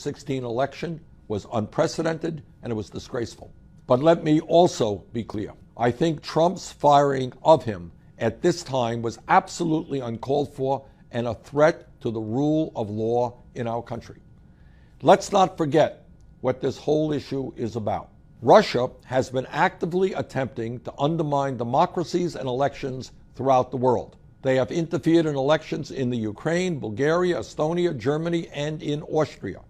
2016 election was unprecedented and it was disgraceful. But let me also be clear. I think Trump's firing of him at this time was absolutely uncalled for and a threat to the rule of law in our country. Let's not forget what this whole issue is about. Russia has been actively attempting to undermine democracies and elections throughout the world. They have interfered in elections in the Ukraine, Bulgaria, Estonia, Germany, and in Austria.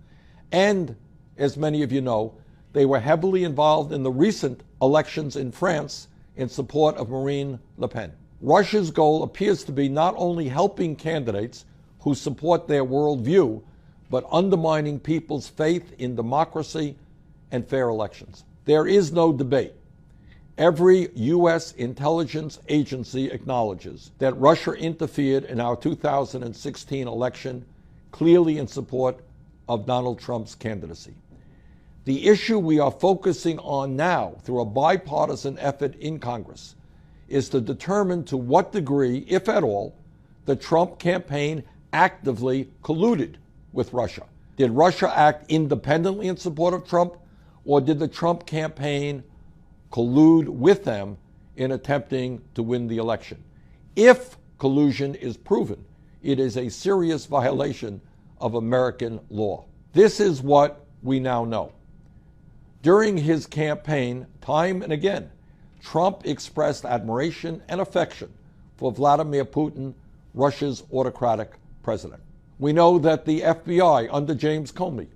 And, as many of you know, they were heavily involved in the recent elections in France in support of Marine Le Pen. Russia's goal appears to be not only helping candidates who support their worldview, but undermining people's faith in democracy and fair elections. There is no debate. Every U.S. intelligence agency acknowledges that Russia interfered in our 2016 election, clearly in support of Donald Trump's candidacy. The issue we are focusing on now, through a bipartisan effort in Congress, is to determine to what degree, if at all, the Trump campaign actively colluded with Russia. Did Russia act independently in support of Trump, or did the Trump campaign collude with them in attempting to win the election? If collusion is proven, it is a serious violation of American law. This is what we now know. During his campaign, time and again, Trump expressed admiration and affection for Vladimir Putin, Russia's autocratic president. We know that the FBI under James Comey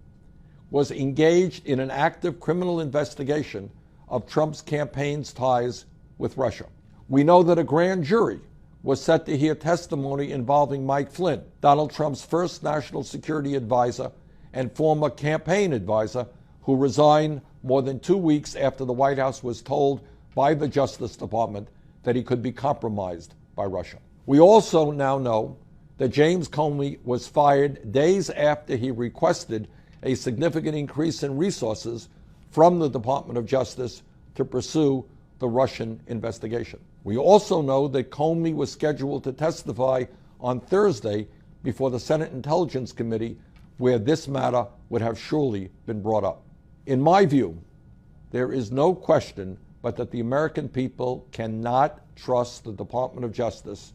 was engaged in an active criminal investigation of Trump's campaign's ties with Russia. We know that a grand jury was set to hear testimony involving Mike Flynn, Donald Trump's first national security advisor and former campaign advisor, who resigned more than 2 weeks after the White House was told by the Justice Department that he could be compromised by Russia. We also now know that James Comey was fired days after he requested a significant increase in resources from the Department of Justice to pursue the Russian investigation. We also know that Comey was scheduled to testify on Thursday before the Senate Intelligence Committee, where this matter would have surely been brought up. In my view, there is no question but that the American people cannot trust the Department of Justice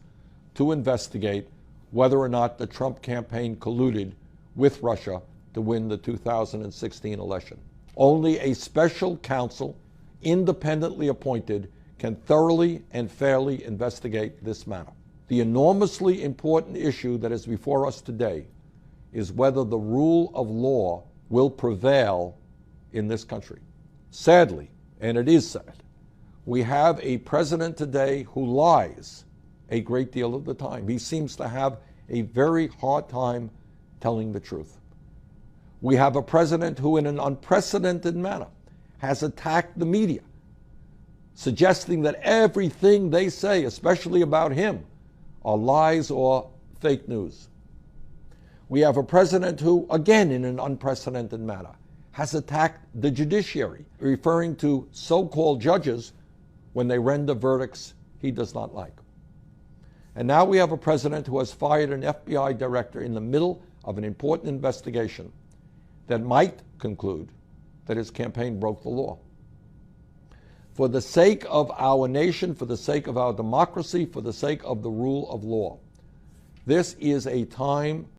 to investigate whether or not the Trump campaign colluded with Russia to win the 2016 election. Only a special counsel, independently appointed, can thoroughly and fairly investigate this matter. The enormously important issue that is before us today is whether the rule of law will prevail in this country. Sadly, and it is sad, we have a president today who lies a great deal of the time. He seems to have a very hard time telling the truth. We have a president who, in an unprecedented manner, has attacked the media, suggesting that everything they say, especially about him, are lies or fake news. We have a president who, again, in an unprecedented manner, has attacked the judiciary, referring to so-called judges when they render verdicts he does not like. And now we have a president who has fired an FBI director in the middle of an important investigation that might conclude that his campaign broke the law. For the sake of our nation, for the sake of our democracy, for the sake of the rule of law, this is a time